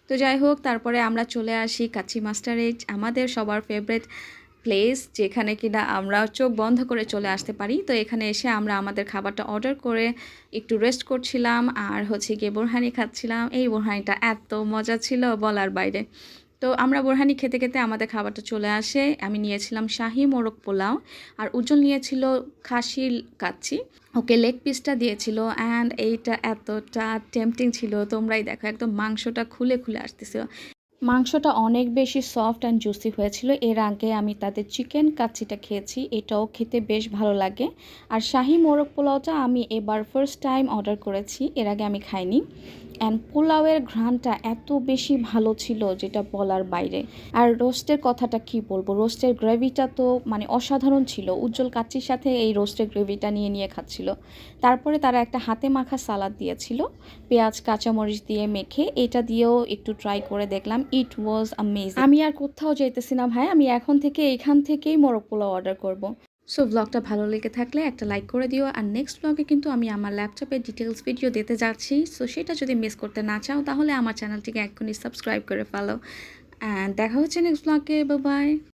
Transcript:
তো যাই হোক, তারপরে আমরা চলে আসি কাচ্চি মাস্টারে, আমাদের সবার ফেভারিট প্লেস, যেখানে কিনা আমরা চোখ বন্ধ করে চলে আসতে পারি। তো এখানে এসে আমরা আমাদের খাবারটা অর্ডার করে একটু রেস্ট করছিলাম আর হচ্ছে গিয়ে বোরহানি খাচ্ছিলাম। এই বোরহানিটা এত মজা ছিল বলার বাইরে। তো আমরা বোরহানি খেতে খেতে আমাদের খাবারটা চলে আসে। আমি নিয়েছিলাম শাহি মোরগ পোলাও আর উজ্জ্বল নিয়েছিল খাসির কাচ্চি। ওকে লেগ পিসটা দিয়েছিল অ্যান্ড এইটা এতটা টেম্পটিং ছিল, তোমরাই দেখো, একদম মাংসটা খুলে খুলে আসতেছিল। মাংসটা অনেক বেশি সফট অ্যান্ড জুসি হয়েছিল। এর আগে আমি তাদের চিকেন কাচ্চিটা খেয়েছি, এটাও খেতে বেশ ভালো লাগে। আর শাহি মোরগ পোলাওটা আমি এবার ফার্স্ট টাইম অর্ডার করেছি, এর আগে আমি খাইনি। অ্যান্ড পোলাওয়ের ঘ্রাণটা এত বেশি ভালো ছিল যেটা বলার বাইরে। আর রোস্টের কথাটা কি বলবো, রোস্টের গ্রেভিটা তো মানে অসাধারণ ছিল। উজ্জ্বল কাচ্চির সাথে এই রোস্টের গ্রেভিটা নিয়ে নিয়ে খাচ্ছিল। তারপরে তারা একটা হাতে মাখা সালাদ দিয়েছিল, পেঁয়াজ কাঁচামরিচ দিয়ে মেখে, এটা দিয়েও একটু ট্রাই করে দেখলাম। ইট ওয়াজ অ্যামেজিং। আমি আর কোথাও যাইতেছি না ভাই, আমি এখন থেকে এখান থেকেই মোরগ পোলাও অর্ডার করব। সো ব্লগটা ভালো লেগে থাকলে একটা লাইক করে দিও। আর নেক্সট ব্লগে কিন্তু আমি আমার ল্যাপটপের ডিটেলস ভিডিও দিতে যাচ্ছি। সো সেটা যদি মিস করতে না চাও তাহলে আমার চ্যানেলটিকে এক্ষুনি সাবস্ক্রাইব করে ফেলো। অ্যান্ড দেখা হচ্ছে নেক্সট ব্লগে। Bye bye.